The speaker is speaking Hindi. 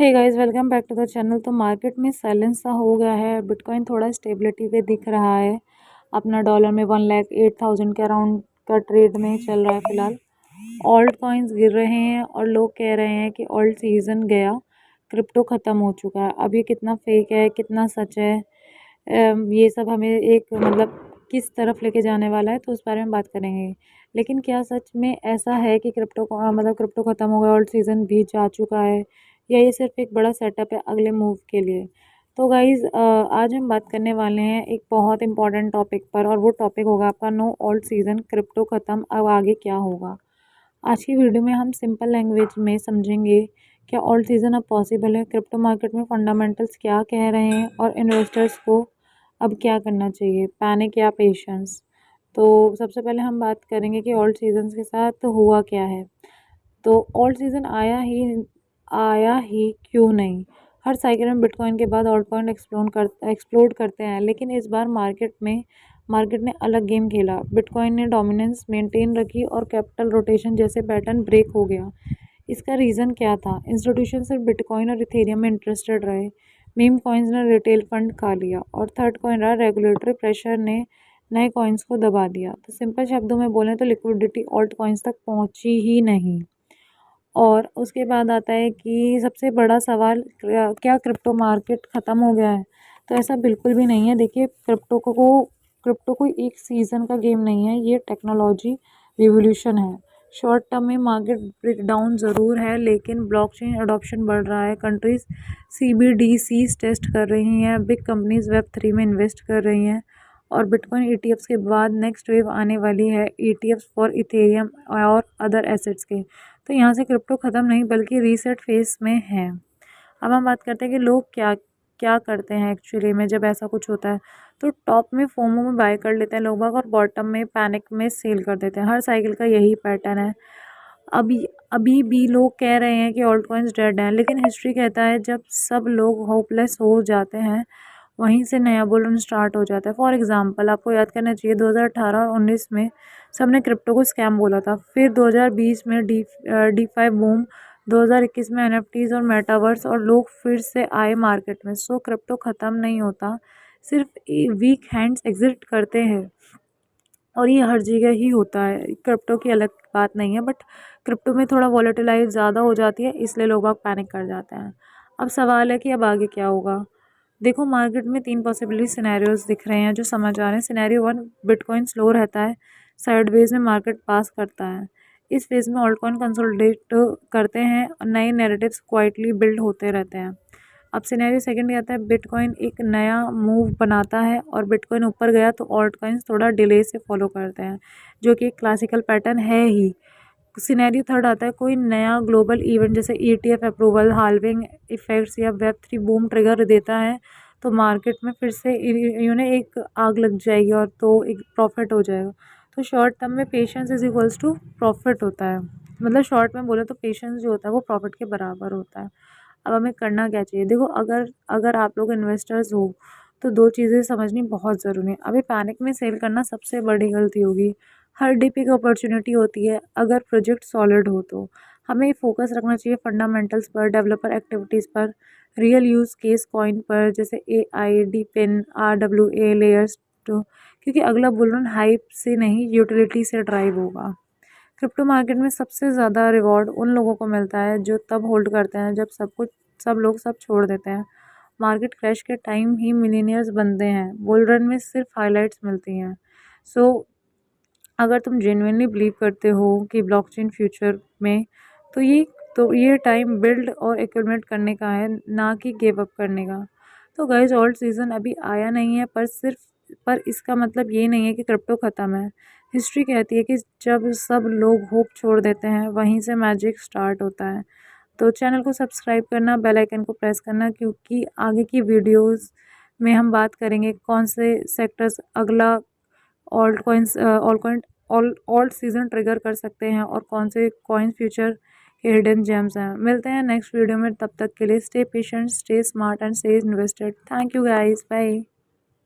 Hey guys, welcome back to the channel. तो मार्केट में साइलेंस सा हो गया है। बिटकॉइन थोड़ा स्टेबिलिटी पे दिख रहा है। अपना डॉलर में 1,08,000 के अराउंड का ट्रेड में चल रहा है फिलहाल। ऑल्ट कॉइन्स गिर रहे हैं और लोग कह रहे हैं कि ऑल्ट सीजन गया, क्रिप्टो ख़त्म हो चुका है। अब ये कितना फेक है, कितना सच है, ये सब हमें एक मतलब किस तरफ लेके जाने वाला है, तो उस बारे में बात करेंगे। लेकिन क्या सच में ऐसा है कि क्रिप्टो को मतलब क्रिप्टो ख़त्म हो गया, ऑल्ट सीजन भी जा चुका है, या ये सिर्फ एक बड़ा सेटअप है अगले मूव के लिए? तो गाइज़, आज हम बात करने वाले हैं एक बहुत इंपॉर्टेंट टॉपिक पर, और वो टॉपिक होगा आपका नो ऑल्ट सीजन, क्रिप्टो ख़त्म, अब आगे क्या होगा। आज की वीडियो में हम सिंपल लैंग्वेज में समझेंगे क्या ऑल्ट सीजन अब पॉसिबल है, क्रिप्टो मार्केट में फंडामेंटल्स क्या कह रहे हैं, और इन्वेस्टर्स को अब क्या करना चाहिए, पैनिक या पेशेंस। तो सबसे पहले हम बात करेंगे कि ऑल्ट सीजन के साथ हुआ क्या है। तो ऑल्ट सीजन आया ही क्यों नहीं। हर साइकिल में बिटकॉइन के बाद ऑल्ट कॉइन एक्सप्लोड करते हैं, लेकिन इस बार मार्केट ने अलग गेम खेला। बिटकॉइन ने डोमिनेंस मेंटेन रखी और कैपिटल रोटेशन जैसे पैटर्न ब्रेक हो गया। इसका रीज़न क्या था? इंस्टीट्यूशन सिर्फ बिटकॉइन और इथेरियम में इंटरेस्टेड रहे, मीम कॉइन्स ने रिटेल फंड खा लिया, और थर्ड कॉइन रहा रेगुलेटरी प्रेशर ने नए कॉइन्स को दबा दिया। तो सिंपल शब्दों में बोलें तो लिक्विडिटी ऑल्ट कॉइन्स तक पहुंची ही नहीं। और उसके बाद आता है कि सबसे बड़ा सवाल, क्या क्रिप्टो मार्केट ख़त्म हो गया है? तो ऐसा बिल्कुल भी नहीं है। देखिए, क्रिप्टो कोई एक सीज़न का गेम नहीं है, ये टेक्नोलॉजी रिवॉल्यूशन है। शॉर्ट टर्म में मार्केट ब्रेकडाउन ज़रूर है, लेकिन ब्लॉकचेन अडॉप्शन बढ़ रहा है, कंट्रीज CBDCs टेस्ट कर रही हैं, बिग कंपनीज Web3 में इन्वेस्ट कर रही हैं, और बिटकॉइन ETFs के बाद नेक्स्ट वेव आने वाली है, ETFs फॉर इथेरियम और अदर एसेट्स के। तो यहाँ से क्रिप्टो ख़त्म नहीं बल्कि रीसेट फेस में है। अब हम बात करते हैं कि लोग क्या क्या करते हैं एक्चुअली में जब ऐसा कुछ होता है। तो टॉप में फोमो में बाय कर लेते हैं लोग बाग, और बॉटम में पैनिक में सेल कर देते हैं। हर साइकिल का यही पैटर्न है। अभी अभी भी लोग कह रहे हैं कि ऑल्ट कॉइन्स डेड हैं, लेकिन हिस्ट्री कहता है जब सब लोग होपलेस हो जाते हैं, वहीं से नया बुल स्टार्ट हो जाता है। फॉर एग्जांपल, आपको याद करना चाहिए 2018 और 19 में सबने क्रिप्टो को स्कैम बोला था। फिर 2020 में डी फाई बूम, 2021 में NFTs और मेटावर्स, और लोग फिर से आए मार्केट में। सो क्रिप्टो ख़त्म नहीं होता, सिर्फ वीक हैंड्स एग्जिट करते हैं, और ये हर जगह ही होता है। क्रिप्टो की अलग बात नहीं है, बट क्रिप्टो में थोड़ा वॉलेटिलाइज ज़्यादा हो जाती है, इसलिए लोग आप पैनिक कर जाते हैं। अब सवाल है कि अब आगे क्या होगा। देखो, मार्केट में 3 पॉसिबिलिटी सिनेरियोज दिख रहे हैं जो समझ आ रहे हैं। सिनेरियो 1, बिटकॉइन स्लो रहता है, साइडवेज में मार्केट पास करता है। इस फेज में ऑल्टकॉइन कंसोलिडेट करते हैं और नए नैरेटिव्स क्वाइटली बिल्ड होते रहते हैं। अब सिनेरियो सेकंड आता है, बिटकॉइन एक नया मूव बनाता है और बिटकॉइन ऊपर गया तो ऑल्ट कॉइन्स थोड़ा डिले से फॉलो करते हैं, जो कि एक क्लासिकल पैटर्न है ही। सिनेरियो थर्ड आता है, कोई नया ग्लोबल इवेंट जैसे ETF अप्रूवल, हाल्विंग इफेक्ट्स या Web3 बूम ट्रिगर देता है, तो मार्केट में फिर से एक आग लग जाएगी और तो एक प्रॉफिट हो जाएगा। तो शॉर्ट टर्म में patience is equals to profit होता है। मतलब शॉर्ट में बोले तो पेशेंस जो होता है वो प्रॉफिट के बराबर होता है। अब हमें करना क्या चाहिए? देखो, अगर अगर आप लोग इन्वेस्टर्स हो तो दो चीज़ें समझनी बहुत ज़रूरी है। अभी पैनिक में सेल करना सबसे बड़ी गलती होगी। हर डीप एक अपॉर्चुनिटी होती है अगर प्रोजेक्ट सॉलिड हो तो। हमें फोकस रखना चाहिए फंडामेंटल्स पर, डेवलपर एक्टिविटीज़ पर, रियल यूज़ केस कॉइन पर, जैसे AI, डीपिन, RWA लेयर्स टू, क्योंकि अगला बुल हाइप से नहीं, यूटिलिटी से ड्राइव होगा। क्रिप्टो मार्केट में सबसे ज़्यादा रिवॉर्ड उन लोगों को मिलता है जो तब होल्ड करते हैं जब सब लोग सब छोड़ देते हैं। मार्केट क्रैश के टाइम ही मिलीनियर्स बनते हैं, बुल रन में सिर्फ हाइलाइट्स मिलती हैं। सो अगर तुम जेन्युइनली बिलीव करते हो कि ब्लॉकचेन फ्यूचर में, तो ये टाइम बिल्ड और एक्यूमुलेट करने का है, ना कि गिव अप करने का। तो गाइस, ऑल्ट सीजन अभी आया नहीं है, पर इसका मतलब ये नहीं है कि क्रिप्टो ख़त्म है। हिस्ट्री कहती है कि जब सब लोग होप छोड़ देते हैं, वहीं से मैजिक स्टार्ट होता है। तो चैनल को सब्सक्राइब करना, बेल आइकन को प्रेस करना, क्योंकि आगे की वीडियोस में हम बात करेंगे कौन से सेक्टर्स अगला alt coins alt season trigger कर सकते हैं, और कौन से कॉइन फ्यूचर के हिडन जेम्स हैं। मिलते हैं नेक्स्ट वीडियो में, तब तक के लिए stay patient, stay smart and stay invested. Thank you guys, bye.